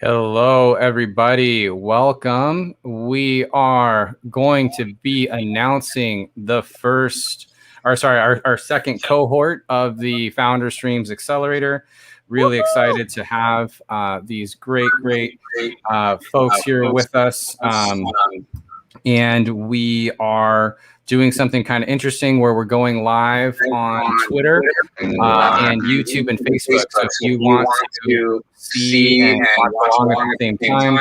Hello, everybody. Welcome. We are going to be announcing the our second cohort of the FounderStreams Accelerator. Really excited to have these great folks here with us. And we are doing something kind of interesting where we're going live on Twitter and YouTube and Facebook. So if you want to see and watch along at the same time,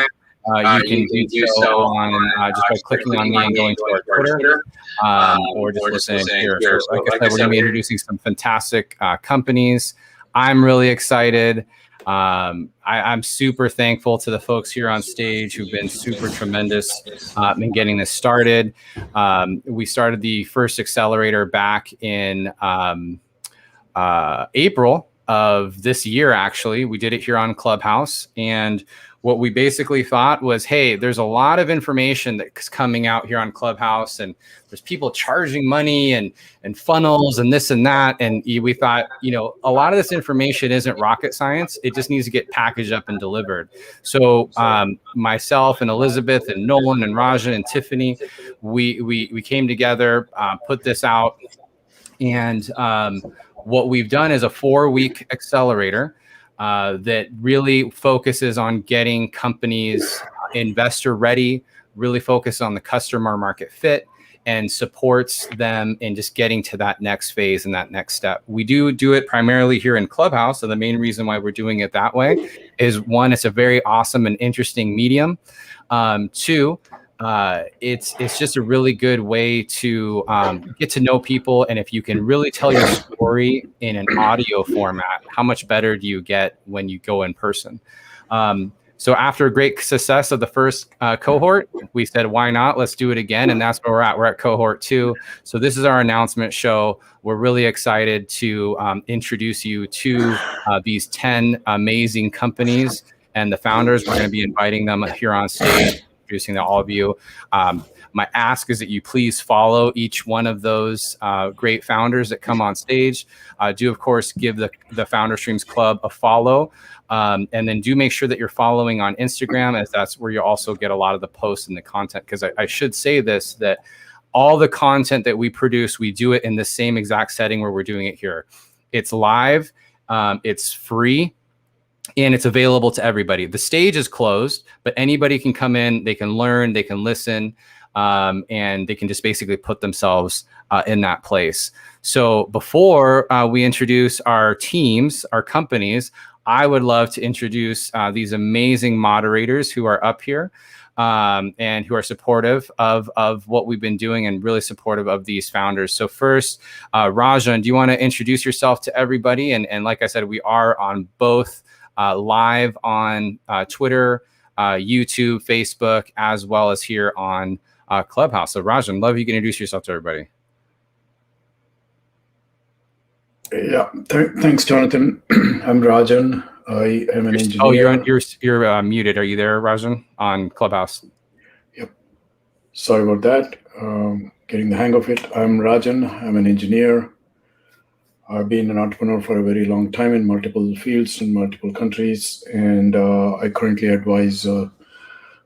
you can do so on just by clicking on me and going to our Twitter, or just listening here. So like I said, we're going to be introducing some fantastic companies. I'm really excited. I'm super thankful to the folks here on stage who've been super tremendous in getting this started. We started the first accelerator back in April of this year. Actually, we did it here on Clubhouse, and what we basically thought was, hey, there's a lot of information that's coming out here on Clubhouse, and there's people charging money and funnels and this and that, and we thought, a lot of this information isn't rocket science. It just needs to get packaged up and delivered. So myself and Elizabeth and Nolan and Rajan and Tiffany, we came together, put this out, and what we've done is a 4-week accelerator that really focuses on getting companies investor ready, really focus on the customer market fit, and supports them in just getting to that next phase and that next step. We do it primarily here in Clubhouse. And the main reason why we're doing it that way is, one, it's a very awesome and interesting medium. Two, it's just a really good way to get to know people. And if you can really tell your story in an audio format, how much better do you get when you go in person? So after a great success of the first cohort, we said, why not? Let's do it again. And that's where we're at. We're at cohort 2. So this is our announcement show. We're really excited to introduce you to these 10 amazing companies and the founders. We're going to be inviting them here on stage, introducing to all of you. My ask is that you please follow each one of those great founders that come on stage. Do, of course, give the FounderStreams Club a follow. And then do make sure that you're following on Instagram, as that's where you also get a lot of the posts and the content. Because I should say this, that all the content that we produce, we do it in the same exact setting where we're doing it here. It's live, it's free, and it's available to everybody. The stage is closed, but anybody can come in, they can learn, they can listen, and they can just basically put themselves in that place. So before we introduce our teams, our companies, I would love to introduce these amazing moderators who are up here and who are supportive of what we've been doing and really supportive of these founders. So first, Rajan, do you want to introduce yourself to everybody? And like I said, we are on both live on Twitter, YouTube, Facebook, as well as here on Clubhouse. So Rajan, love you can introduce yourself to everybody. Yeah, thanks, Jonathan. I'm Rajan. I am an engineer. Oh, you're muted. Are you there, Rajan, on Clubhouse? Yep. Sorry about that. Getting the hang of it. I'm Rajan. I'm an engineer. I've been an entrepreneur for a very long time in multiple fields in multiple countries, and I currently advise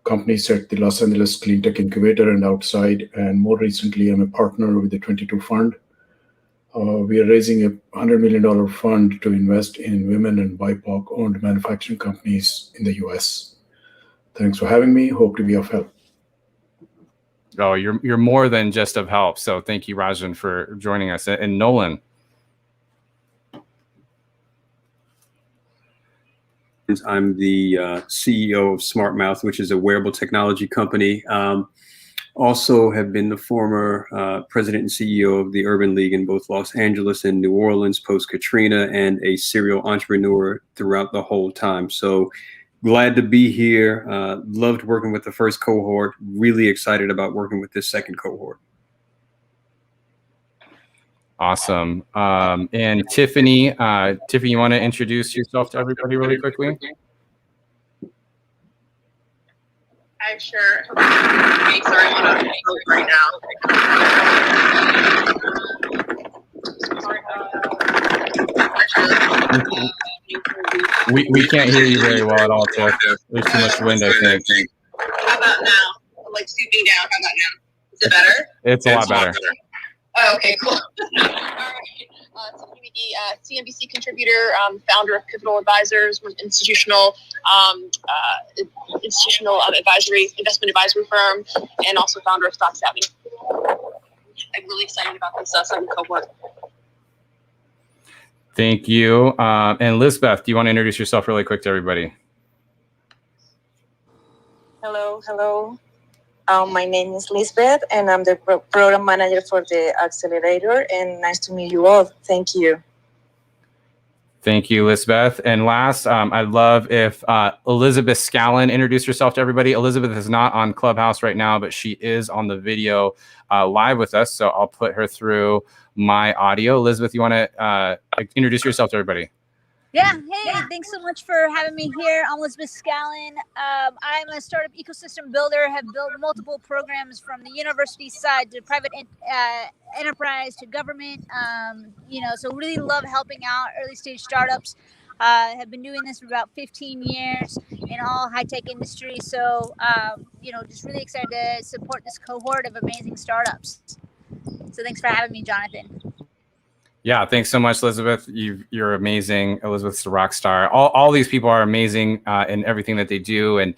companies at the Los Angeles Clean Tech Incubator and outside. And more recently, I'm a partner with the 22 Fund. We are raising a $100 million fund to invest in women and BIPOC-owned manufacturing companies in the U.S. Thanks for having me. Hope to be of help. Oh, you're more than just of help. So thank you, Rajan, for joining us. And Nolan. I'm the CEO of SmartMouth, which is a wearable technology company. Also have been the former president and CEO of the Urban League in both Los Angeles and New Orleans post-Katrina, and a serial entrepreneur throughout the whole time. So glad to be here. Loved working with the first cohort. Really excited about working with this second cohort. Awesome. And Tiffany, you want to introduce yourself to everybody really quickly? I'm sure. Okay, sorry, I'm on a phone right now. Sorry, We can't hear you very well at all, Tiff. There's too much wind, I think. How about now? I'm like swooping down. How about now? Is it better? It's a lot better. Oh, okay, cool. All right. Tiffany McGee, CNBC contributor, founder of Pivotal Advisors, institutional advisory, investment advisory firm, and also founder of Stock Savvy. I'm really excited about this second cohort. Thank you. And Lisbeth, do you want to introduce yourself really quick to everybody? Hello. My name is Lisbeth, and I'm the program manager for the accelerator. And nice to meet you all. Thank you. Thank you, Lisbeth. And last, I'd love if Elizabeth Scallon introduced herself to everybody. Elizabeth is not on Clubhouse right now, but she is on the video live with us. So I'll put her through my audio. Elizabeth, you want to introduce yourself to everybody? Yeah, hey, thanks so much for having me here. I'm Elizabeth Scallon. I'm a startup ecosystem builder, have built multiple programs from the university side to private enterprise to government, so really love helping out early stage startups. Have been doing this for about 15 years in all high-tech industries. So, just really excited to support this cohort of amazing startups. So thanks for having me, Jonathan. Yeah, thanks so much, Elizabeth. You're amazing. Elizabeth's a rock star. All these people are amazing in everything that they do. And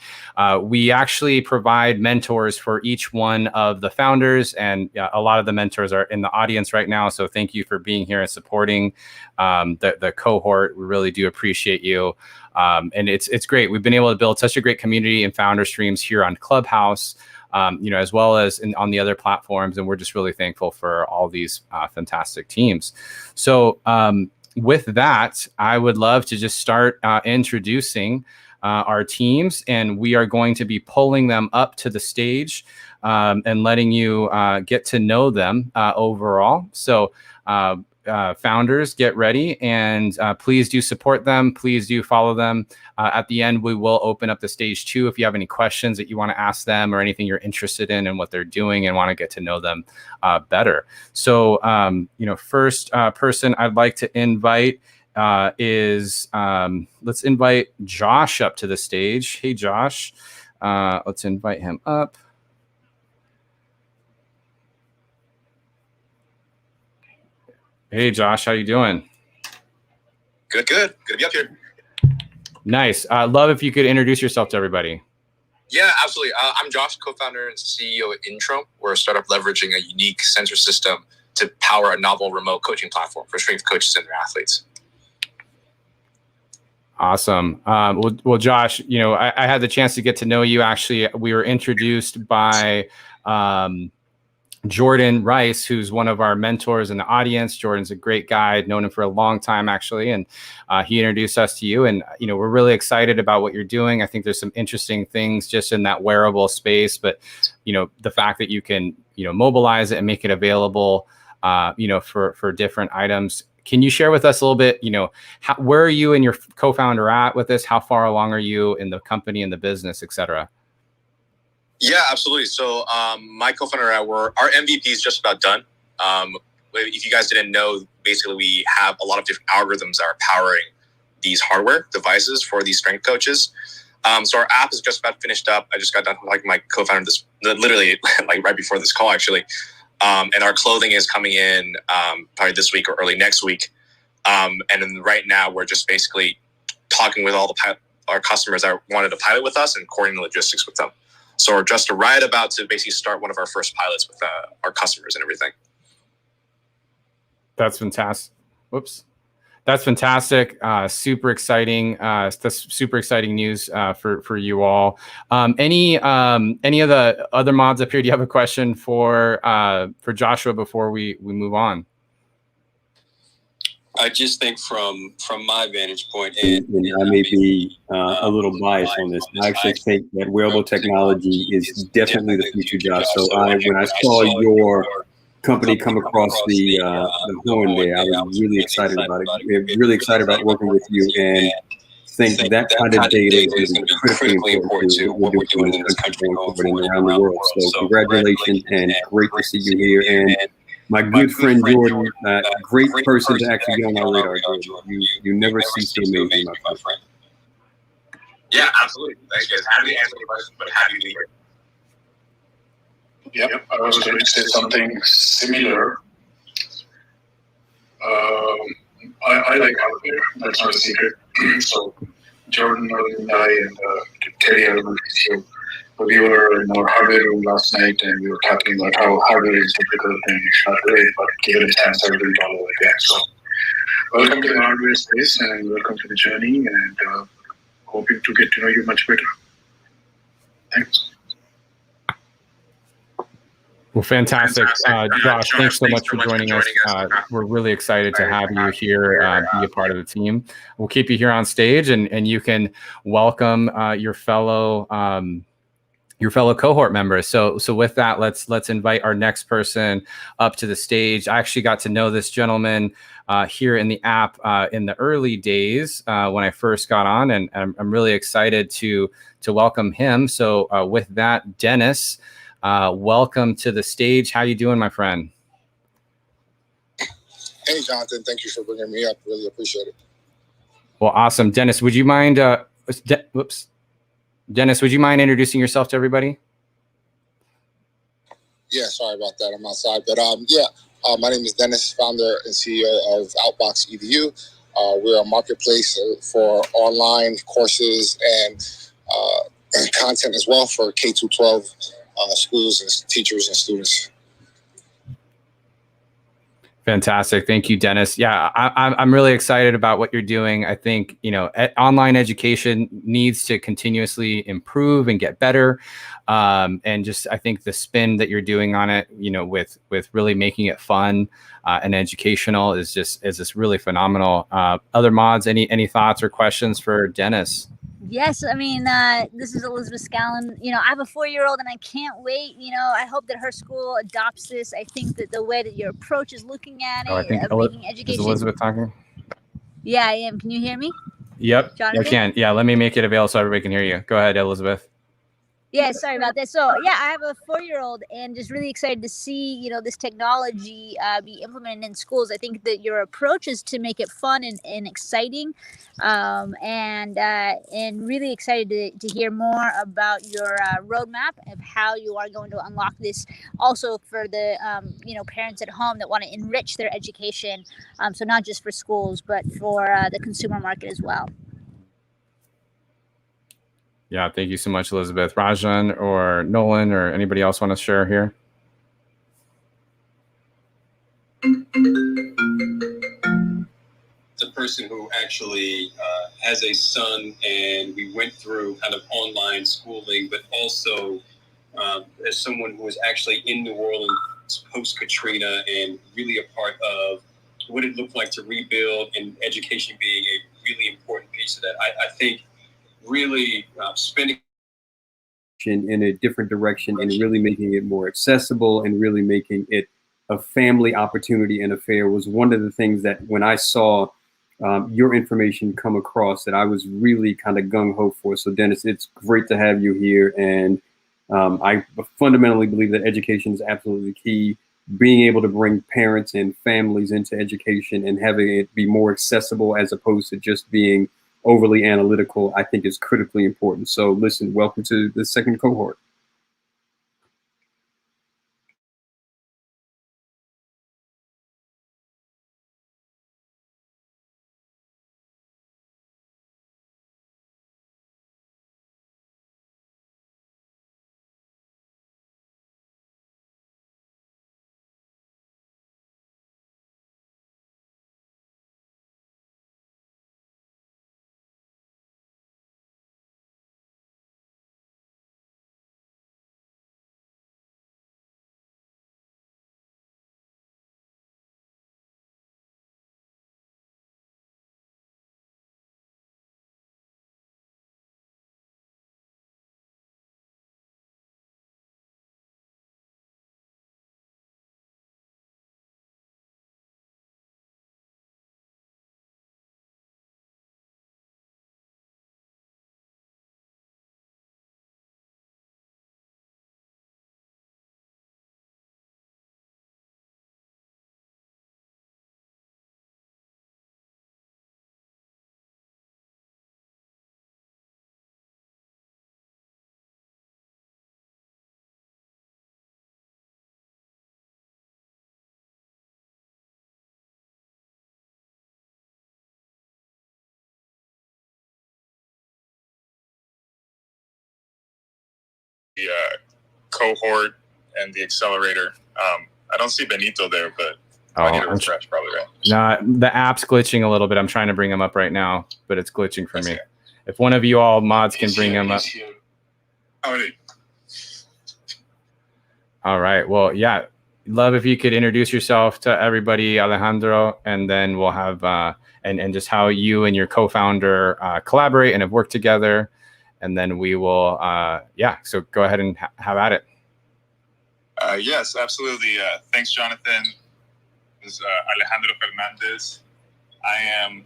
we actually provide mentors for each one of the founders. And a lot of the mentors are in the audience right now. So thank you for being here and supporting the cohort. We really do appreciate you. And it's great. We've been able to build such a great community in FounderStreams here on Clubhouse. As well as on the other platforms. And we're just really thankful for all these fantastic teams. So with that, I would love to just start introducing our teams, and we are going to be pulling them up to the stage and letting you get to know them overall. So founders, get ready, and please do support them. Please do follow them. At the end, we will open up the stage too. If you have any questions that you want to ask them or anything you're interested in and what they're doing and want to get to know them better. So, first person I'd like to invite is, let's invite Josh up to the stage. Hey, Josh, let's invite him up. Hey, Josh, how you doing? Good. Good to be up here. Nice. Love if you could introduce yourself to everybody. Yeah, absolutely. I'm Josh, co-founder and CEO at Intro. We're a startup leveraging a unique sensor system to power a novel remote coaching platform for strength coaches and their athletes. Awesome. Well, Josh, I had the chance to get to know you. Actually, we were introduced by Jordan Rice, who's one of our mentors in the audience. Jordan's a great guy. I'd known him for a long time, actually, and he introduced us to you. And, we're really excited about what you're doing. I think there's some interesting things just in that wearable space, but, the fact that you can, mobilize it and make it available, for different items. Can you share with us a little bit, where are you and your co-founder at with this? How far along are you in the company and the business, et cetera? Yeah, absolutely. So my co-founder and I our MVP is just about done. If you guys didn't know, basically we have a lot of different algorithms that are powering these hardware devices for these strength coaches. So our app is just about finished up. I just got done with my co-founder literally right before this call, actually. And our clothing is coming in probably this week or early next week. And then right now we're just basically talking with all our customers that wanted to pilot with us and coordinating the logistics with them. So we're just right about to basically start one of our first pilots with our customers and everything. That's fantastic. Whoops. That's fantastic. Super exciting. That's super exciting news for you all. Any of the other mods up here? Do you have a question for Joshua before we move on? I just think from my vantage point, and I may be a little biased on this, I actually think that wearable technology is definitely the future, Josh. So when I saw your company come across the horn there, I was really excited about it. We're really excited about working with you, and think that kind of data is going to be critically important to what we're doing in this country going forward and around the world. So congratulations, and great to see you here. And my good friend Jordan, great person to actually get on our radar. You never cease to amaze me, my friend. Yeah, absolutely. Thanks, guys. Happy to answer any questions, but happy to be here. Yep, I was going to say something similar. I like hardware. That's not a secret. So Jordan and I and Terry Element is here. But we were in our hardware room last night and we were talking about how hardware is difficult and it's not great, but given a chance, I will do it all over again. So welcome to the hardware space and welcome to the journey, and hoping to get to know you much better. Thanks. Well, fantastic. Josh, thanks so much for joining us. We're really excited to have you here, be a part of the team. We'll keep you here on stage, and you can welcome your fellow cohort members. So with that, let's invite our next person up to the stage. I actually got to know this gentleman here in the app in the early days when I first got on, and I'm really excited to welcome him. So with that, Dennis, welcome to the stage. How you doing, my friend? Hey, Jonathan. Thank you for bringing me up. Really appreciate it. Well, awesome. Dennis, would you mind, Dennis, would you mind introducing yourself to everybody? Yeah, sorry about that. I'm outside. But my name is Dennis, founder and CEO of Outbox EDU. We're a marketplace for online courses and content as well for K-12 schools and teachers and students. Fantastic. Thank you, Dennis. Yeah, I'm really excited about what you're doing. I think, online education needs to continuously improve and get better. And just, I think the spin that you're doing on it, with really making it fun and educational is just really phenomenal. Other mods, any thoughts or questions for Dennis? Yes, I mean, this is Elizabeth Scallon. I have a 4-year-old and I can't wait. I hope that her school adopts this. I think that the way that your approach is looking at it, I think making education. Is Elizabeth talking? Yeah, I am. Can you hear me? Yep, Jonathan? I can. Yeah, let me make it available so everybody can hear you. Go ahead, Elizabeth. Yeah, sorry about that. So yeah, I have a 4-year-old and just really excited to see, this technology be implemented in schools. I think that your approach is to make it fun and exciting, and really excited to hear more about your roadmap of how you are going to unlock this also for the, parents at home that want to enrich their education. So not just for schools, but for the consumer market as well. Yeah, thank you so much, Elizabeth. Rajan or Nolan or anybody else want to share here? The person who actually has a son, and we went through kind of online schooling, but also as someone who was actually in New Orleans post-Katrina and really a part of what it looked like to rebuild, and education being a really important piece of that. I think really spending in a different direction and really making it more accessible and really making it a family opportunity and affair was one of the things that when I saw your information come across that I was really kind of gung-ho for. So Dennis, it's great to have you here. And I fundamentally believe that education is absolutely key. Being able to bring parents and families into education and having it be more accessible as opposed to just being overly analytical, I think is critically important. So listen, welcome to the second cohort. the Cohort and the Accelerator. I don't see Benito there, but I need to refresh probably, right? No, the app's glitching a little bit. I'm trying to bring him up right now, but it's glitching for me. If one of you all mods can bring him up. All right. Well, yeah. Love if you could introduce yourself to everybody, Alejandro, and then we'll have and just how you and your co-founder collaborate and have worked together, and then we will so go ahead and have at it. Yes, absolutely. Thanks, Jonathan. This is Alejandro Fernandez. I am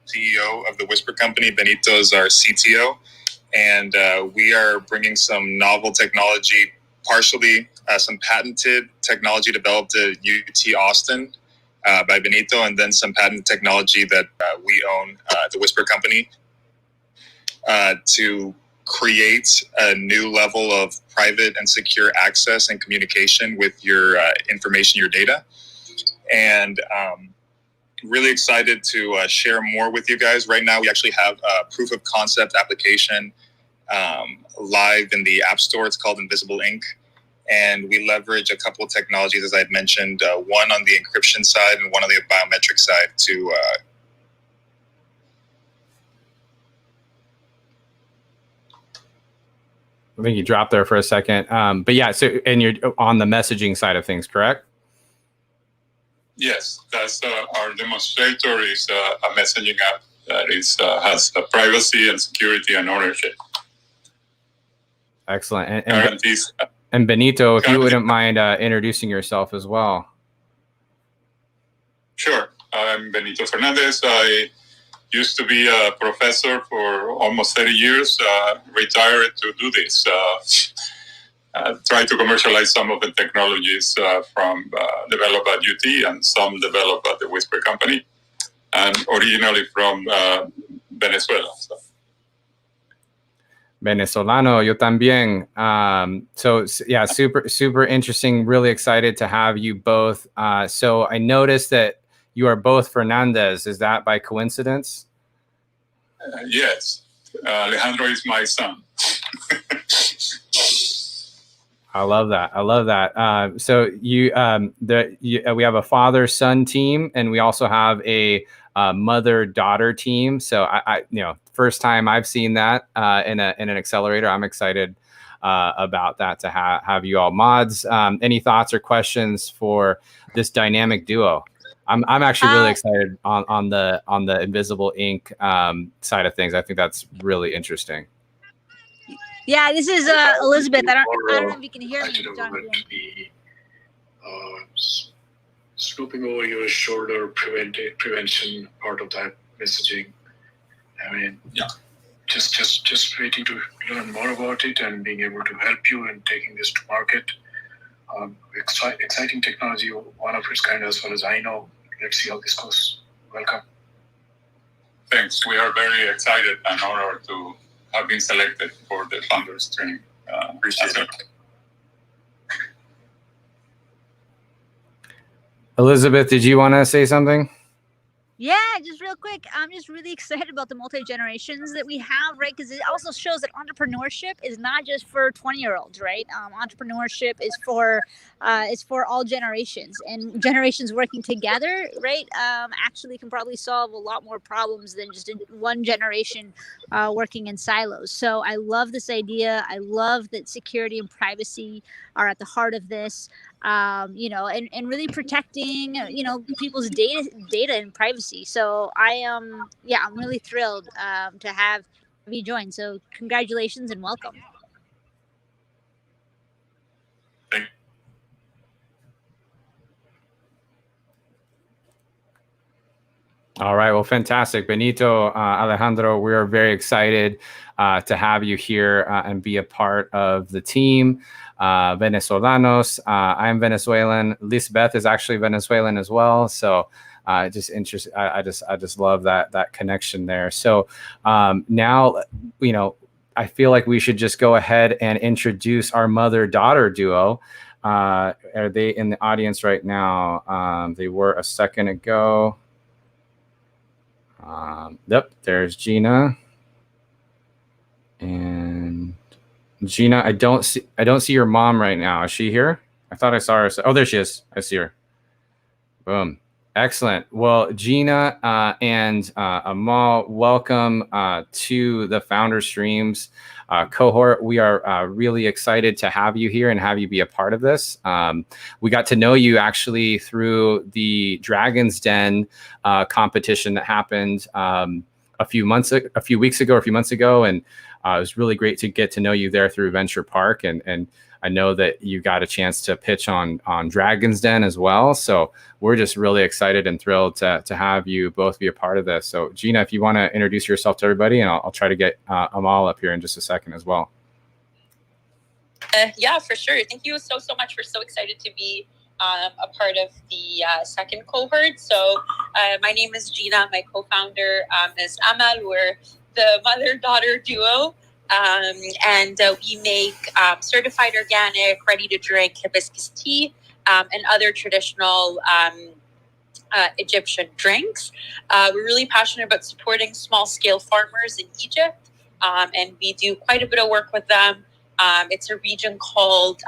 CEO of the Whisper Company. Benito is our CTO, and we are bringing some novel technology, partially some patented technology developed at UT Austin by Benito, and then some patented technology that we own, the Whisper Company, to create a new level of private and secure access and communication with your information, your data. And really excited to share more with you guys. Right now, we actually have a proof of concept application live in the App Store. It's called Invisible Ink. And we leverage a couple of technologies, as I'd mentioned, one on the encryption side and one on the biometric side to I think you dropped there for a second. But yeah, so and you're on the messaging side of things, correct? Yes, that's our demonstrator is a messaging app that is has privacy and security and ownership. Excellent. And Benito, if you wouldn't mind introducing yourself as well. Sure. I'm Benito Fernandez. I used to be a professor for almost 30 years, retired to do this. Try to commercialize some of the technologies from developed at UT and some developed at the Whisper Company, and originally from Venezuela. So. Venezolano, yo también. So yeah, super interesting. Really excited to have you both. So I noticed that you are both Fernandez. Is that by coincidence? Yes. Alejandro is my son. I love that. So we have a father-son team, and we also have a mother-daughter team. So I first time I've seen that in an accelerator. I'm excited about that to have you all mods. Any thoughts or questions for this dynamic duo? I'm actually really excited on the Invisible Ink side of things. I think that's really interesting. Yeah, this is Elizabeth. I don't know if you can hear me, Jonathan. Snooping over your shoulder, prevention part of that messaging. I mean, yeah, just waiting to learn more about it and being able to help you in taking this to market. Exciting technology, one of its kind as far as I know. Let's see how this goes. Welcome. Thanks. We are very excited and honored to have been selected for the FounderStream. Appreciate it. Elizabeth, did you want to say something? Yeah, just real quick. I'm just really excited about the multi-generations that we have, right? Because it also shows that entrepreneurship is not just for 20-year-olds, right? Entrepreneurship is for all generations, and generations working together, right? Actually can probably solve a lot more problems than just one generation working in silos. So I love this idea. I love that security and privacy are at the heart of this. And really protecting, people's data and privacy. So I'm really thrilled to have you join. So congratulations and welcome. All right. Well, fantastic. Benito, Alejandro, we are very excited to have you here and be a part of the team. Venezolanos. I'm Venezuelan. Lisbeth is actually Venezuelan as well. So just interesting. I just love that connection there. So now, I feel like we should just go ahead and introduce our mother-daughter duo. Are they in the audience right now? They were a second ago. Yep, there's Gina. And Gina, I don't see your mom right now. Is she here? I thought I saw her. Oh, there she is. I see her. Boom. Excellent. Well, Gina and Amal, welcome to the FounderStreams cohort. We are really excited to have you here and have you be a part of this. We got to know you actually through the Dragon's Den competition that happened a few months ago, and it was really great to get to know you there through Venture Park, and I know that you got a chance to pitch on Dragon's Den as well. So we're just really excited and thrilled to have you both be a part of this. So Gina, if you want to introduce yourself to everybody, and I'll try to get Amal up here in just a second as well. Yeah, for sure. Thank you so much. We're so excited to be a part of the second cohort. So my name is Gina. My co-founder is Amal. We're the mother-daughter duo. And we make certified organic, ready-to-drink hibiscus tea and other traditional Egyptian drinks. We're really passionate about supporting small-scale farmers in Egypt, and we do quite a bit of work with them. It's a region called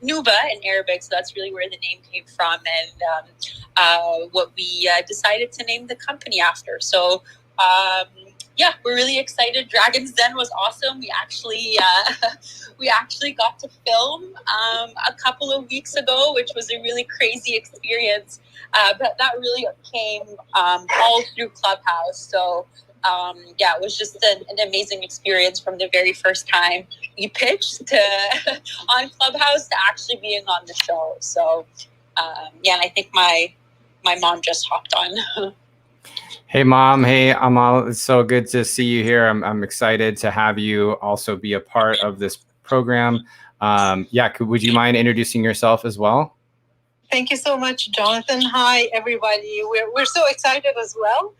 Nuba in Arabic, so that's really where the name came from, and what we decided to name the company after. So yeah, we're really excited. Dragon's Den was awesome. We actually got to film a couple of weeks ago, which was a really crazy experience. But that really came all through Clubhouse. So yeah, it was just an amazing experience from the very first time you pitched to on Clubhouse to actually being on the show. So yeah, and I think my mom just hopped on. Hey, Mom. Hey, Amal. It's so good to see you here. I'm excited to have you also be a part of this program. Yeah, would you mind introducing yourself as well? Thank you so much, Jonathan. Hi, everybody. We're so excited as well.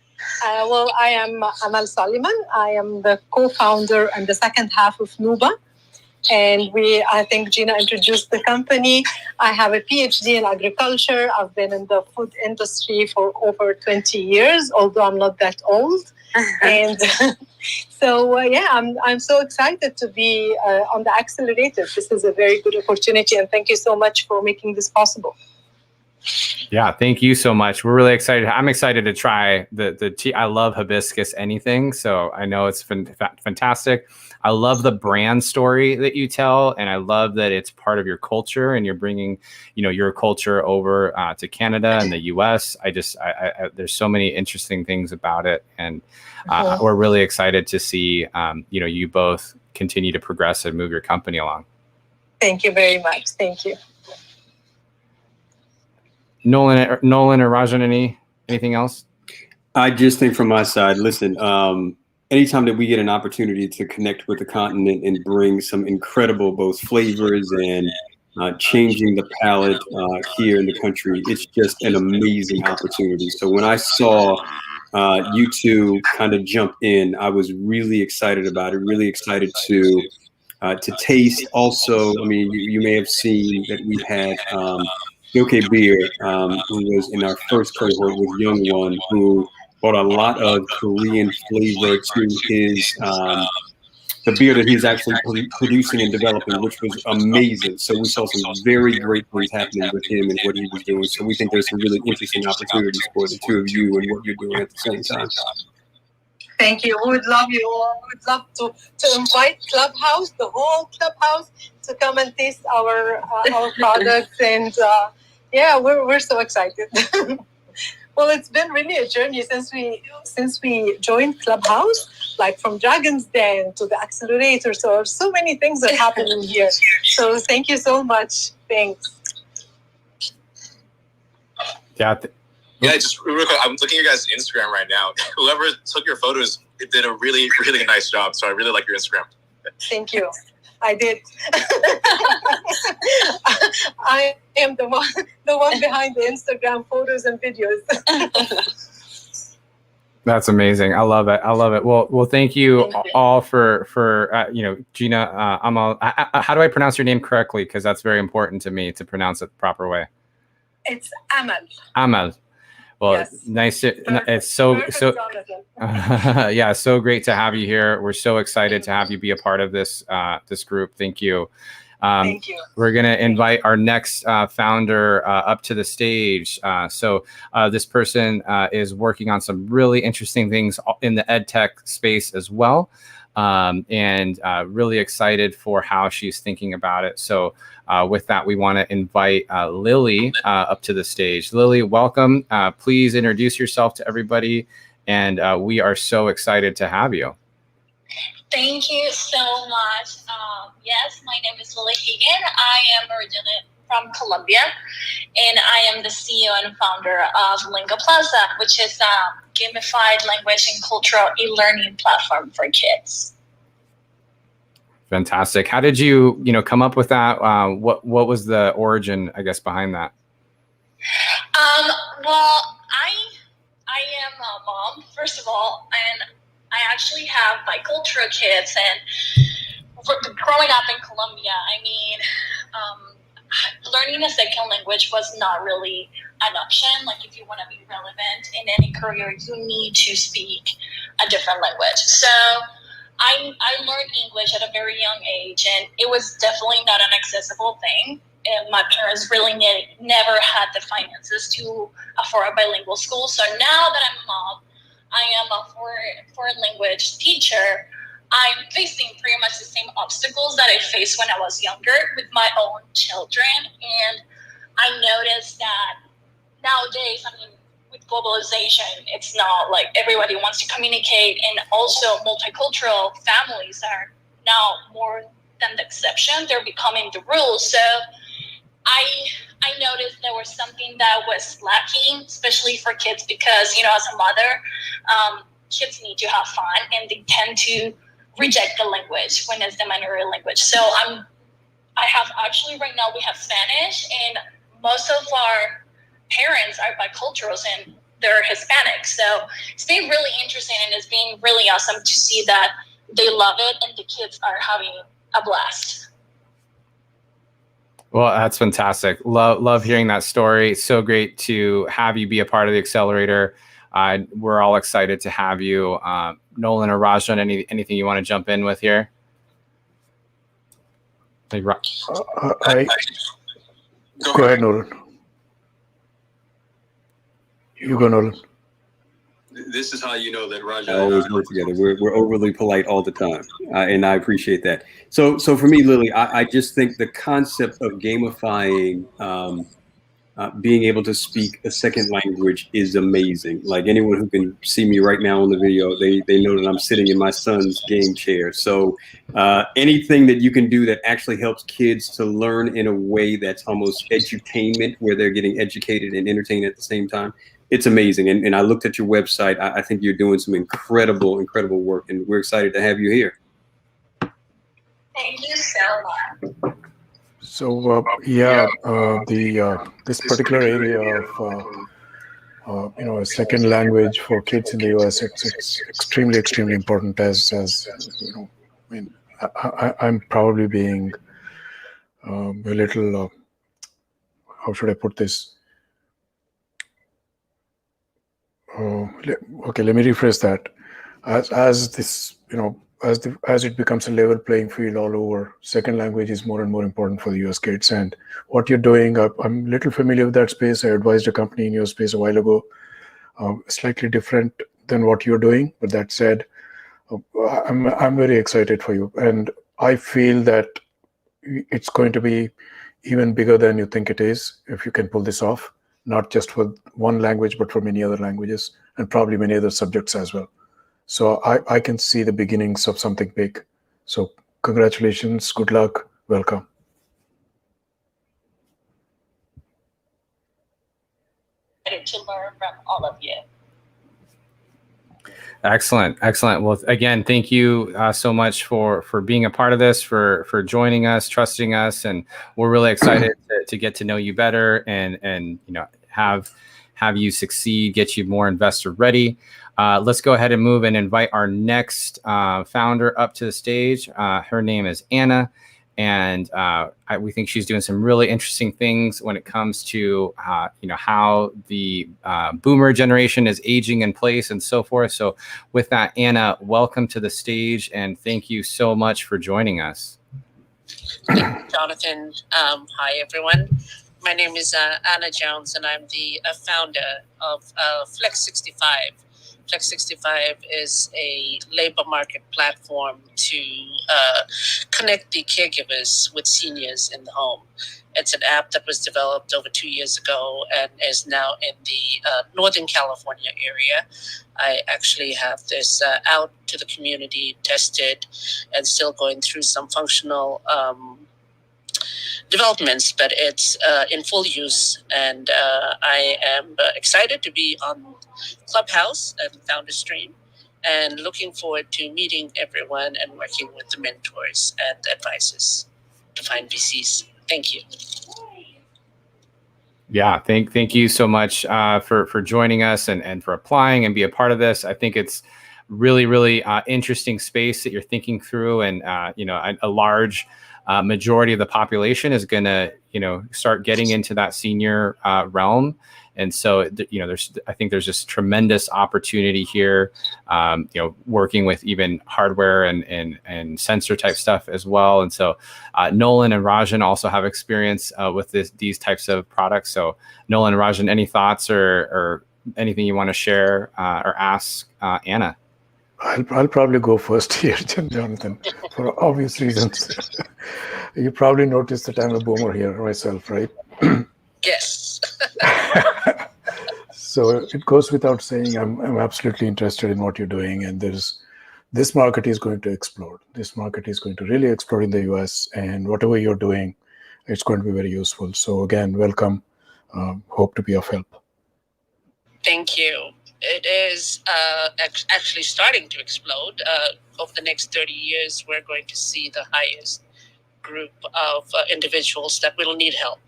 Well, I am Amal Soliman. I am the co-founder and the second half of Nuba. And I think Gina introduced the company. I have a PhD in agriculture. I've been in the food industry for over 20 years, although I'm not that old. And so, yeah, I'm so excited to be on the accelerator. This is a very good opportunity, and thank you so much for making this possible. Yeah, thank you so much. We're really excited. I'm excited to try the tea. I love hibiscus anything, so I know it's fantastic. I love the brand story that you tell, and I love that it's part of your culture, and you're bringing, your culture over to Canada and the U.S. I there's so many interesting things about it, and we're really excited to see, you both continue to progress and move your company along. Thank you very much. Thank you. Nolan or Rajan, anything else? I just think from my side, listen, anytime that we get an opportunity to connect with the continent and bring some incredible both flavors and changing the palate here in the country, it's just an amazing opportunity. So when I saw you two kind of jump in, I was really excited about it, really excited to taste. Also, I mean, you may have seen that we had Yoke Beer, who was in our first cohort with Young One, who brought a lot of Korean flavor to his the beer that he's actually producing and developing, which was amazing. So we saw some very great things happening with him and what he was doing. So we think there's some really interesting opportunities for the two of you and what you're doing at the same time. Thank you. We would love you all. We would love to invite Clubhouse, the whole Clubhouse, to come and taste our products. And yeah, we're so excited. Well, it's been really a journey since we joined Clubhouse, like from Dragon's Den to the accelerator. So many things that happen in here. So thank you so much. Thanks. Yeah. Yeah, just real quick, I'm looking at your guys' Instagram right now. Whoever took your photos did a really, really nice job. So I really like your Instagram. Thank you. I did. I am the one behind the Instagram photos and videos. That's amazing. I love it. I love it. Well, thank you all for Gina, Amal. How do I pronounce your name correctly? Because that's very important to me to pronounce it the proper way. It's Amal. Amal. Well, Yes. nice to, it's Perfect, so Jonathan. yeah, so great to have you here. We're so excited to have you be a part of this this group. Thank you. Thank you. We're going to invite our next founder up to the stage. So this person is working on some really interesting things in the ed tech space as well. And really excited for how she's thinking about it. So with that, we want to invite Lily up to the stage. Lily, welcome. Please introduce yourself to everybody. And we are so excited to have you. Thank you so much. Yes, my name is Lily Hagan. I am originally from Colombia, and I am the CEO and founder of Lingua Plaza, which is a gamified language and cultural e-learning platform for kids. Fantastic. How did you come up with that? What was the origin, I guess, behind that? Well, I am a mom, first of all, and I actually have bicultural kids, and growing up in Colombia, I mean, learning a second language was not really an option. Like, if you want to be relevant in any career, you need to speak a different language. So I learned English at a very young age, and it was definitely not an accessible thing. And my parents really never had the finances to afford a bilingual school. So now that I'm a mom, I am a foreign language teacher. I'm facing pretty much the same obstacles that I faced when I was younger with my own children. And I noticed that nowadays, I mean, with globalization, it's not like everybody wants to communicate. And also multicultural families are now more than the exception. They're becoming the rule. So I noticed there was something that was lacking, especially for kids, because, as a mother, kids need to have fun, and they tend to reject the language when it's the minority language. So I have actually right now we have Spanish, and most of our parents are biculturals and they're Hispanic. So it's been really interesting, and it's been really awesome to see that they love it and the kids are having a blast. Well, that's fantastic. Love hearing that story. So great to have you be a part of the accelerator. We're all excited to have you. Nolan or Rajan, anything you want to jump in with here? Go ahead, Nolan. You go, Nolan. This is how you know that Raja always work together. We're overly polite all the time, and I appreciate that. So for me, Lily, I just think the concept of gamifying being able to speak a second language is amazing. Like, anyone who can see me right now on the video, they know that I'm sitting in my son's game chair. So anything that you can do that actually helps kids to learn in a way that's almost edutainment, where they're getting educated and entertained at the same time, it's amazing. And I looked at your website. I think you're doing some incredible work, and we're excited to have you here. Thank you so much. So this particular area of a second language for kids in the US, it's extremely important. As you know, I mean, I'm probably being a little how should I put this? Okay, let me rephrase that. As this, as it becomes a level playing field all over, second language is more and more important for the US kids. And what you're doing, I'm a little familiar with that space. I advised a company in your space a while ago, slightly different than what you're doing. But that said, I'm very excited for you. And I feel that it's going to be even bigger than you think it is if you can pull this off, not just for one language, but for many other languages and probably many other subjects as well. So I can see the beginnings of something big. So congratulations, good luck, welcome. To learn from all of you. Excellent. Well, again, thank you so much for being a part of this, for joining us, trusting us, and we're really excited to get to know you better and have you succeed, get you more investor ready. Let's go ahead and move and invite our next founder up to the stage. Her name is Anna, And we think she's doing some really interesting things when it comes to how the boomer generation is aging in place and so forth. So with that, Anna, welcome to the stage, and thank you so much for joining us. Jonathan. Hi, everyone. My name is Anna Jones, and I'm the founder of Flex65. Flex65 is a labor market platform to connect the caregivers with seniors in the home. It's an app that was developed over 2 years ago and is now in the Northern California area. I actually have this out to the community, tested, and still going through some functional developments, but it's in full use. And I am excited to be on Clubhouse and FounderStream, and looking forward to meeting everyone and working with the mentors and advisors to find VCs. Thank you. Yeah, thank you so much for joining us and for applying and be a part of this. I think it's really interesting space that you're thinking through, and a large majority of the population is going to start getting into that senior realm. And so, I think there's just tremendous opportunity here, working with even hardware and sensor type stuff as well. And so Nolan and Rajan also have experience with these types of products. So Nolan and Rajan, any thoughts or anything you want to share or ask Anna? I'll probably go first here, Jonathan, for obvious reasons. You probably noticed that I'm a boomer here myself, right? Yes. So it goes without saying, I'm absolutely interested in what you're doing, and this market is going to explode. This market is going to really explode in the US, and whatever you're doing, it's going to be very useful. So again, welcome. Hope to be of help. Thank you. It is actually starting to explode. Over the next 30 years, we're going to see the highest group of individuals that will need help.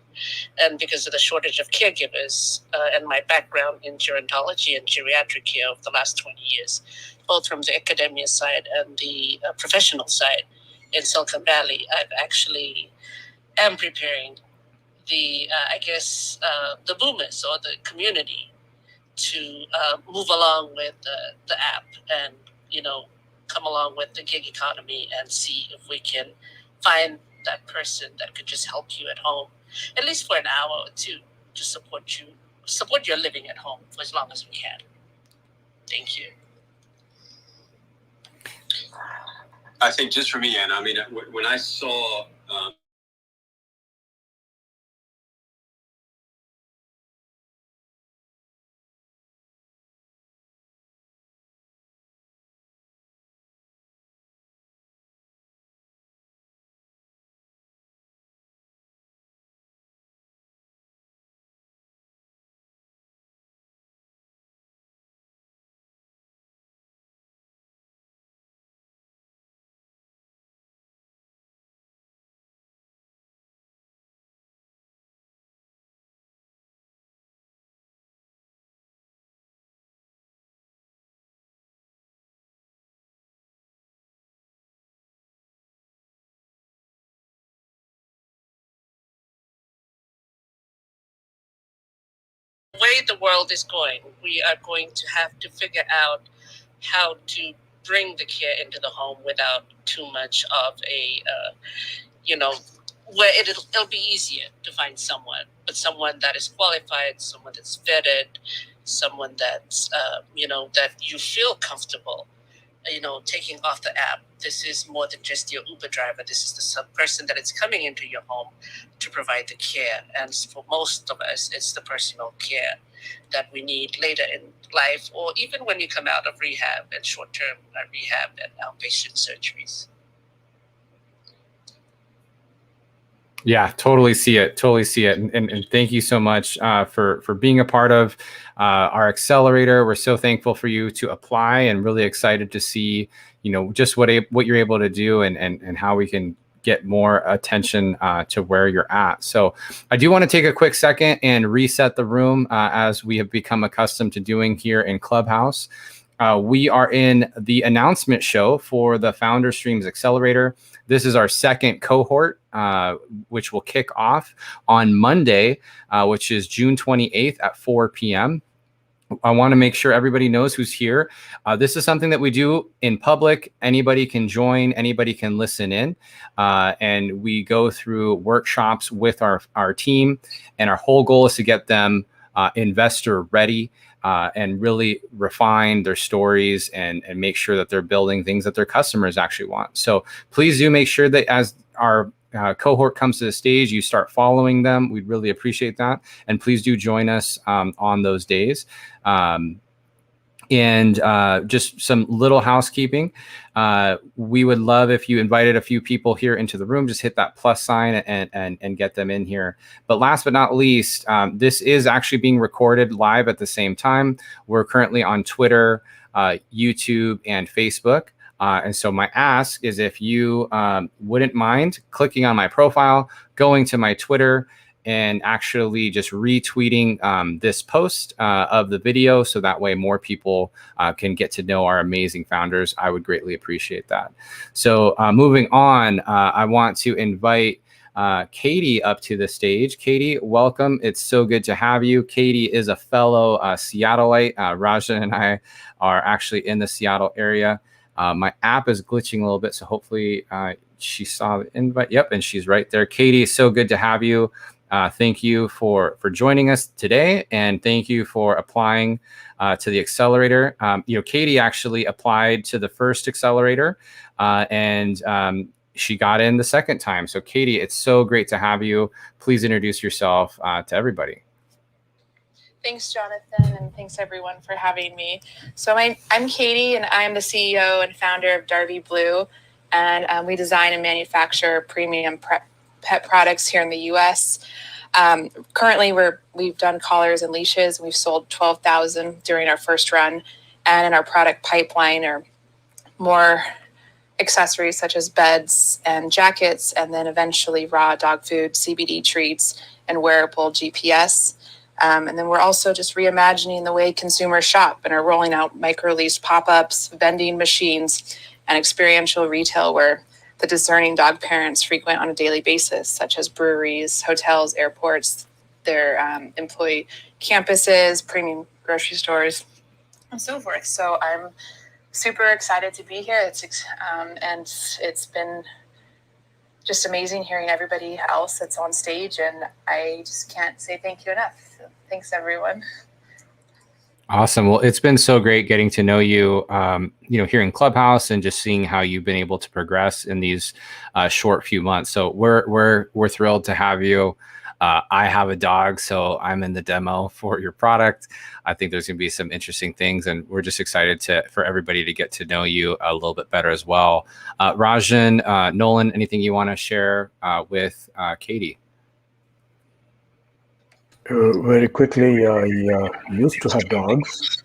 And because of the shortage of caregivers and my background in gerontology and geriatric care over the last 20 years, both from the academia side and the professional side in Silicon Valley, I've actually am preparing the boomers or the community to move along with the app and, come along with the gig economy and see if we can find that person that could just help you at home, at least for an hour or two, to support your living at home for as long as we can. Thank you. I think just for me, Anna, when I saw The way the world is going, we are going to have to figure out how to bring the care into the home without too much of a, where it'll be easier to find someone, but someone that is qualified, someone that's vetted, someone that's, that you feel comfortable, taking off the app. This is more than just your Uber driver. This is the person that is coming into your home to provide the care. And for most of us, it's the personal care that we need later in life, or even when you come out of rehab and short-term rehab and outpatient surgeries. Yeah, totally see it. And thank you so much for being a part of our accelerator. We're so thankful for you to apply, and really excited to see, just what you're able to do and how we can get more attention to where you're at. So I do want to take a quick second and reset the room as we have become accustomed to doing here in Clubhouse. we are in the announcement show for the FounderStreams Accelerator. This is our second cohort, which will kick off on Monday, which is June 28th at 4 p.m. I want to make sure everybody knows who's here. This is something that we do in public. Anybody can join, anybody can listen in, and we go through workshops with our team, and our whole goal is to get them investor ready and really refine their stories and make sure that they're building things that their customers actually want. So please do make sure that as our cohort comes to the stage, you start following them. We'd really appreciate that. And please do join us on those days. And just some little housekeeping. We would love if you invited a few people here into the room. Just hit that plus sign and get them in here. But last but not least, this is actually being recorded live at the same time. We're currently on Twitter, YouTube, and Facebook. And so my ask is if you wouldn't mind clicking on my profile, going to my Twitter, and actually just retweeting this post of the video, so that way more people can get to know our amazing founders. I would greatly appreciate that. So moving on, I want to invite Katie up to the stage. Katie, welcome. It's so good to have you. Katie is a fellow Seattleite. Rajan and I are actually in the Seattle area. My app is glitching a little bit, so hopefully she saw the invite. Yep, and she's right there. Katie, so good to have you. Thank you for joining us today, and thank you for applying to the accelerator. Katie actually applied to the first accelerator, and she got in the second time. So Katie, it's so great to have you. Please introduce yourself to everybody. Thanks, Jonathan, and thanks everyone for having me. So I'm Katie, and I'm the CEO and founder of Darby Blue, and we design and manufacture premium pet products here in the U.S. Currently, we've done collars and leashes. We've sold 12,000 during our first run, and in our product pipeline are more accessories such as beds and jackets, and then eventually raw dog food, CBD treats, and wearable GPS. And then we're also just reimagining the way consumers shop and are rolling out micro-leased pop-ups, vending machines, and experiential retail where the discerning dog parents frequent on a daily basis, such as breweries, hotels, airports, their employee campuses, premium grocery stores, and so forth. So I'm super excited to be here. And it's been just amazing hearing everybody else that's on stage, and I just can't say thank you enough. So thanks, everyone. Awesome. Well, it's been so great getting to know you, here in Clubhouse, and just seeing how you've been able to progress in these short few months. So we're thrilled to have you. I have a dog, so I'm in the demo for your product. I think there's going to be some interesting things, and we're just excited for everybody to get to know you a little bit better as well. Rajan, Nolan, anything you want to share with Katie? Very quickly, I used to have dogs.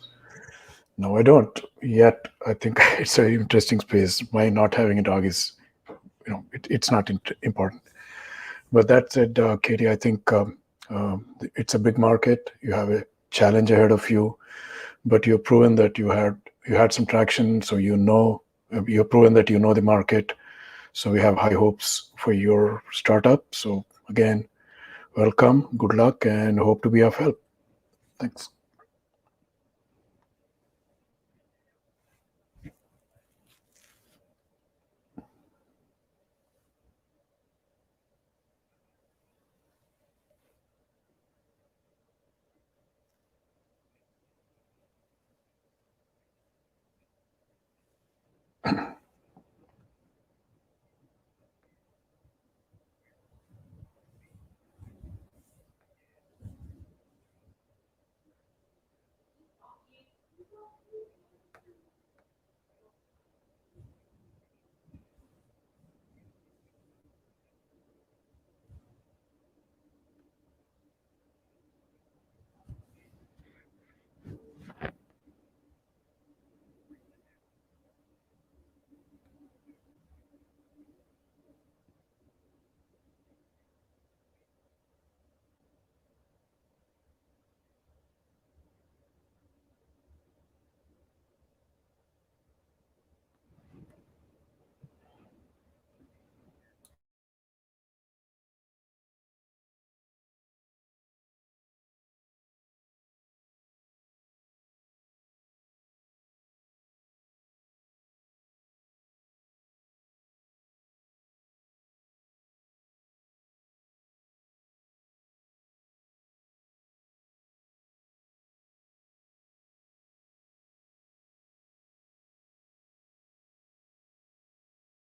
No, I don't yet. I think it's an interesting space. My not having a dog is, it's not important. But that said, Katie, I think it's a big market. You have a challenge ahead of you, but you've proven that you had some traction. So you've proven that you know the market. So we have high hopes for your startup. So again, welcome, good luck, and hope to be of help. Thanks.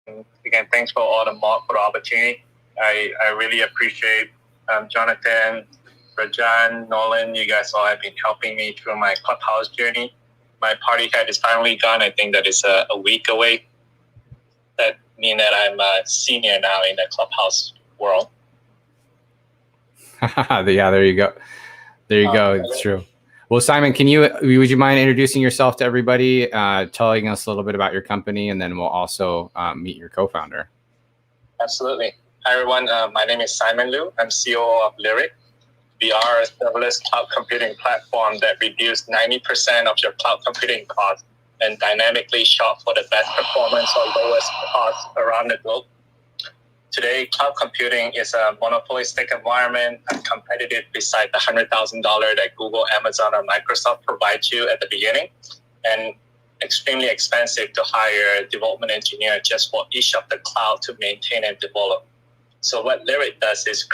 Again, thanks for all for the opportunity. I really appreciate Jonathan, Rajan, Nolan. You guys all have been helping me through my Clubhouse journey. My party hat is finally gone. I think that is a week away. That means that I'm a senior now in the Clubhouse world. Yeah, there you go. There you go. It's true. Well, Simon, would you mind introducing yourself to everybody, telling us a little bit about your company, and then we'll also meet your co-founder. Absolutely. Hi, everyone. My name is Simon Liu. I'm CEO of Lyric. We are a serverless cloud computing platform that reduces 90% of your cloud computing costs and dynamically shop for the best performance or lowest cost around the globe. Today, cloud computing is a monopolistic environment and competitive beside the $100,000 that Google, Amazon, or Microsoft provide you at the beginning, and extremely expensive to hire a development engineer just for each of the cloud to maintain and develop. So what Lyric does is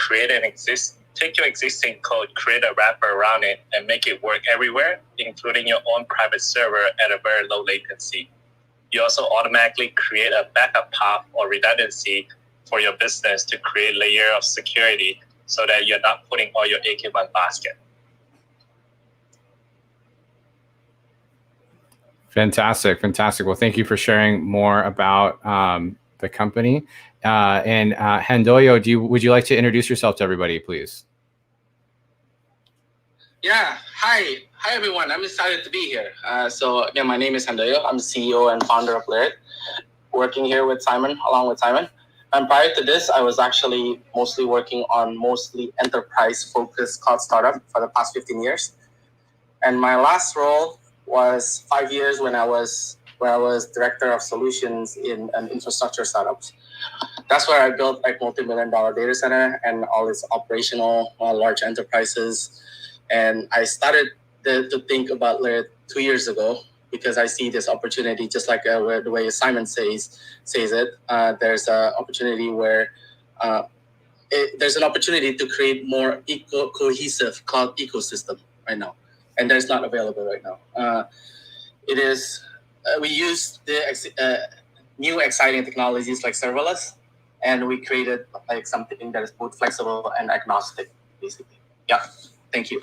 take your existing code, create a wrapper around it, and make it work everywhere, including your own private server at a very low latency. You also automatically create a backup path or redundancy for your business to create a layer of security so that you're not putting all your eggs in one basket. Fantastic. Well, thank you for sharing more about the company. And Handoyo, would you like to introduce yourself to everybody, please? Yeah. Hi, everyone. I'm excited to be here. So again, my name is Handoyo. I'm the CEO and founder of Lyric, working here along with Simon. And prior to this, I was actually mostly working on enterprise-focused cloud startup for the past 15 years. And my last role was 5 years where I was director of solutions in an infrastructure startup. That's where I built like multi-million-dollar data center and all its operational large enterprises. And I started to think about Lyric 2 years ago, because I see this opportunity, just like the way Simon says it. There's an opportunity where there's an opportunity to create more cohesive cloud ecosystem right now, and that's not available right now. It is we use the new exciting technologies like serverless, and we created like something that is both flexible and agnostic, basically. Yeah, thank you.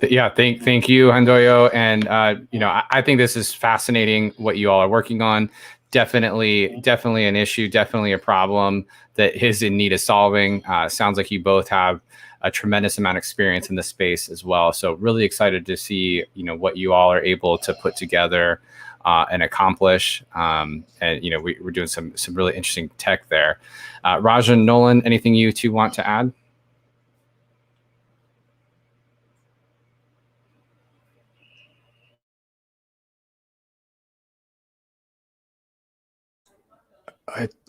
Yeah, thank you, Handoyo. And I think this is fascinating what you all are working on. Definitely an issue, definitely a problem that is in need of solving. Sounds like you both have a tremendous amount of experience in this space as well. So really excited to see what you all are able to put together and accomplish. And we're doing some really interesting tech there. Rajan, Nolan, anything you two want to add?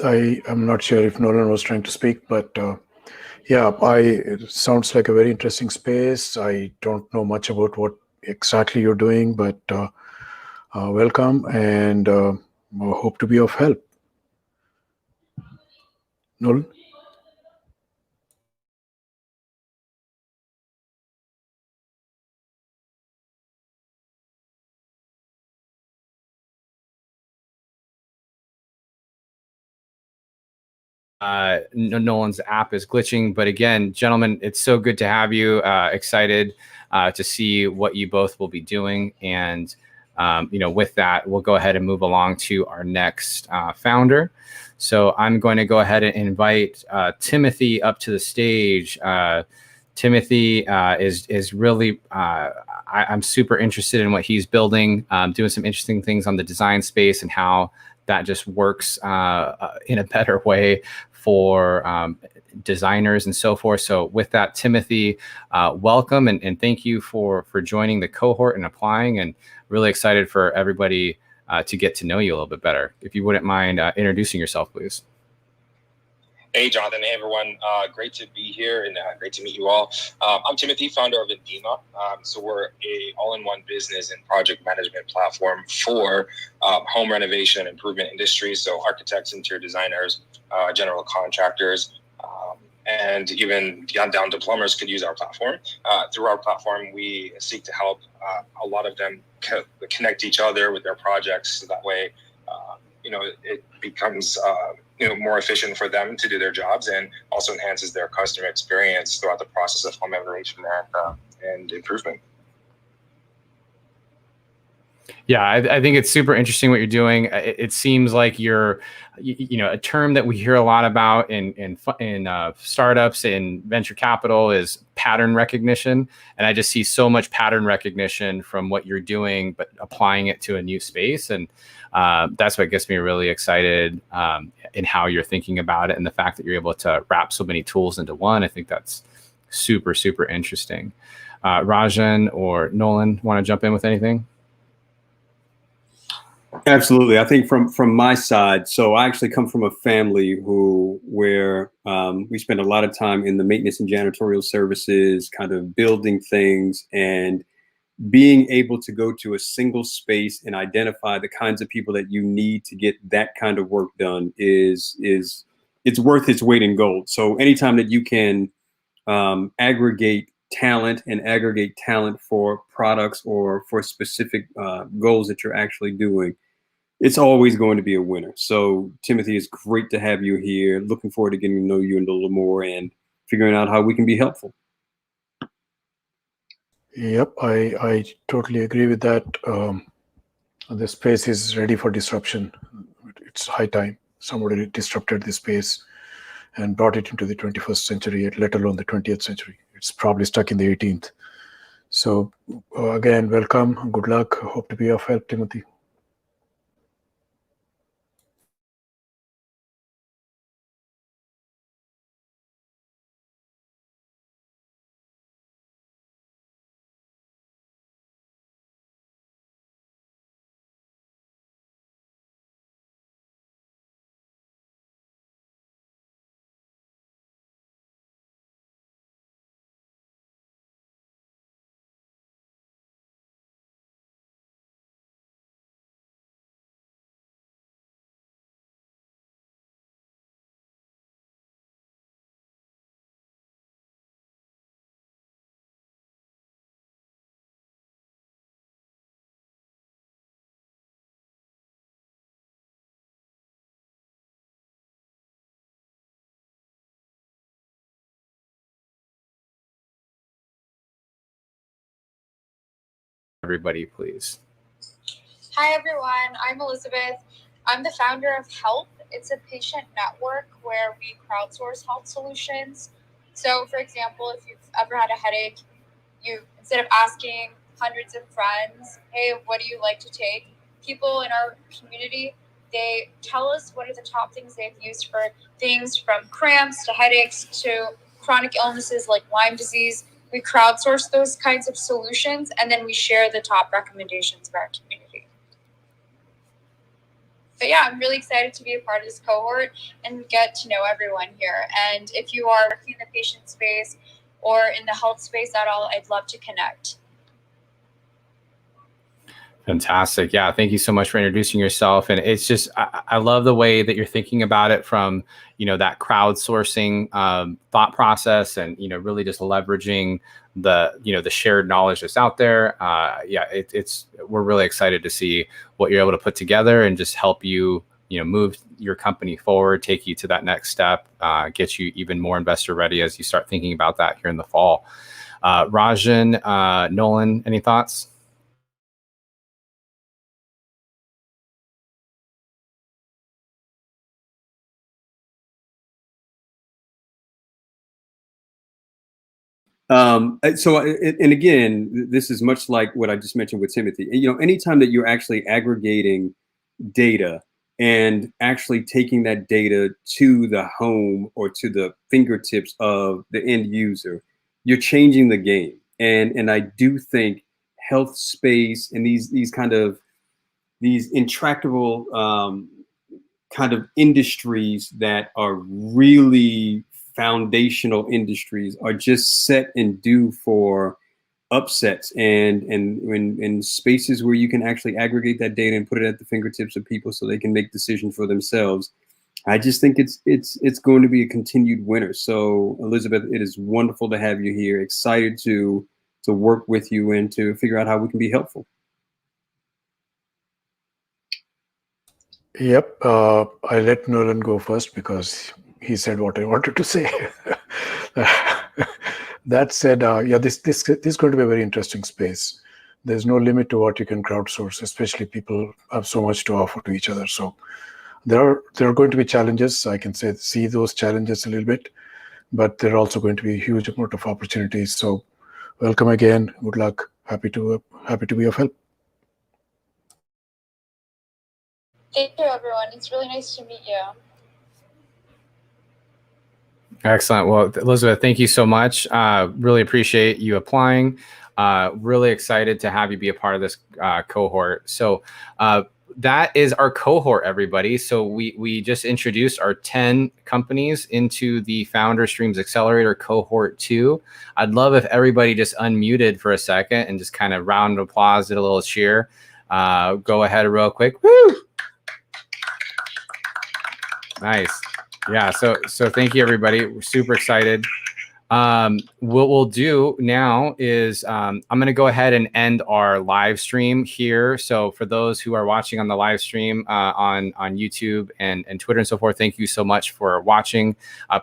I'm not sure if Nolan was trying to speak, but yeah, it sounds like a very interesting space. I don't know much about what exactly you're doing, but welcome, and hope to be of help. Nolan? Nolan's app is glitching, but again, gentlemen, it's so good to have you. Excited to see what you both will be doing, and with that, we'll go ahead and move along to our next founder. So I'm going to go ahead and invite Timothy up to the stage. Timothy is really I'm super interested in what he's building, doing some interesting things on the design space and how that just works in a better way for designers and so forth. So with that, Timothy, welcome and thank you for joining the cohort and applying, and really excited for everybody to get to know you a little bit better. If you wouldn't mind introducing yourself, please. Hey, Jonathan. Hey, everyone. Great to be here and great to meet you all. I'm Timothy, founder of Indima. So we're a all-in-one business and project management platform for home renovation and improvement industries. So architects, interior designers, general contractors, and even down to plumbers could use our platform. Through our platform, we seek to help a lot of them connect each other with their projects. So that way, it becomes more efficient for them to do their jobs, and also enhances their customer experience throughout the process of home evaluation and improvement. Yeah, I think it's super interesting what you're doing. It seems like you're, a term that we hear a lot about in startups and venture capital is pattern recognition. And I just see so much pattern recognition from what you're doing, but applying it to a new space. And that's what gets me really excited in how you're thinking about it, and the fact that you're able to wrap so many tools into one. I think that's super, super interesting. Rajan or Nolan, want to jump in with anything? Absolutely. I think from my side, so I actually come from a family where we spend a lot of time in the maintenance and janitorial services, kind of building things, and being able to go to a single space and identify the kinds of people that you need to get that kind of work done is it's worth its weight in gold. So anytime that you can aggregate talent for products or for specific goals that you're actually doing, it's always going to be a winner. So Timothy, it's great to have you here. Looking forward to getting to know you a little more and figuring out how we can be helpful. Yep, I totally agree with that. The space is ready for disruption. It's high time somebody disrupted this space and brought it into the 21st century, let alone the 20th century. It's probably stuck in the 18th. So again, welcome, good luck. Hope to be of help, Timothy. Everybody, please. Hi, everyone. I'm Elizabeth. I'm the founder of Help. It's a patient network where we crowdsource health solutions. So, for example, if you've ever had a headache, instead of asking hundreds of friends, hey, what do you like to take? People in our community, they tell us what are the top things they've used for things from cramps to headaches to chronic illnesses like Lyme disease. We crowdsource those kinds of solutions, and then we share the top recommendations of our community. But yeah, I'm really excited to be a part of this cohort and get to know everyone here. And if you are working in the patient space or in the health space at all, I'd love to connect. Fantastic. Yeah. Thank you so much for introducing yourself. And it's just, I love the way that you're thinking about it from, that crowdsourcing thought process and, really just leveraging the shared knowledge that's out there. We're really excited to see what you're able to put together and just help you, move your company forward, take you to that next step, get you even more investor ready as you start thinking about that here in the fall. Rajan, Nolan, any thoughts? And again, this is much like what I just mentioned with Timothy. Anytime that you're actually aggregating data and actually taking that data to the home or to the fingertips of the end user, you're changing the game. And I do think health space and these intractable kind of industries that are really foundational industries are just set and due for upsets and in spaces where you can actually aggregate that data and put it at the fingertips of people so they can make decisions for themselves. I just think it's going to be a continued winner. So Elizabeth, it is wonderful to have you here. Excited to work with you and to figure out how we can be helpful. Yep. I let Nolan go first because he said what I wanted to say. That said, yeah, this is going to be a very interesting space. There's no limit to what you can crowdsource, especially people have so much to offer to each other. So there are going to be challenges. I can see those challenges a little bit, but there are also going to be a huge amount of opportunities. So welcome again. Good luck. Happy to be of help. Thank you, everyone. It's really nice to meet you. Excellent. Well, Elizabeth, thank you so much. Really appreciate you applying. Really excited to have you be a part of this cohort. So that is our cohort, everybody. So we just introduced our 10 companies into the FounderStreams Accelerator Cohort 2. I'd love if everybody just unmuted for a second and just kind of round of applause, did a little cheer. Go ahead real quick. Woo! Nice. Yeah, so thank you, everybody. We're super excited. What we'll do now is I'm going to go ahead and end our live stream here. So for those who are watching on the live stream on YouTube and Twitter and so forth, thank you so much for watching.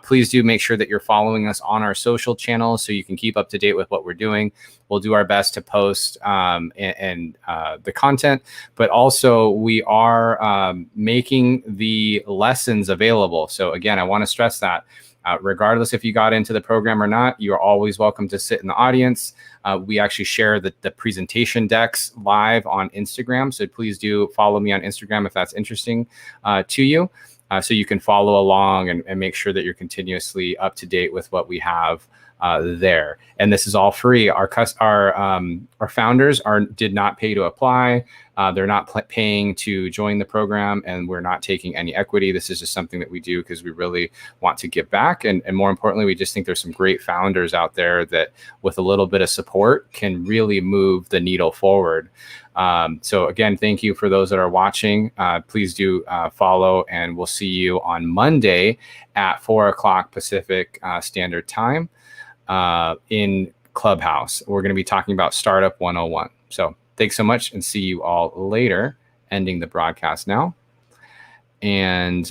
Please do make sure that you're following us on our social channels so you can keep up to date with what we're doing. We'll do our best to post the content, but also we are making the lessons available. So again, I want to stress that. Regardless if you got into the program or not, you're always welcome to sit in the audience. We actually share the presentation decks live on Instagram. So please do follow me on Instagram if that's interesting to you. So you can follow along and make sure that you're continuously up to date with what we have there. And this is all free. Our founders did not pay to apply. They're not paying to join the program, and we're not taking any equity. This is just something that we do because we really want to give back. And more importantly, we just think there's some great founders out there that with a little bit of support can really move the needle forward. So again, thank you for those that are watching. Please do follow, and we'll see you on Monday at 4 o'clock Pacific Standard Time in Clubhouse. We're going to be talking about Startup 101. So thanks so much, and see you all later. Ending the broadcast now. And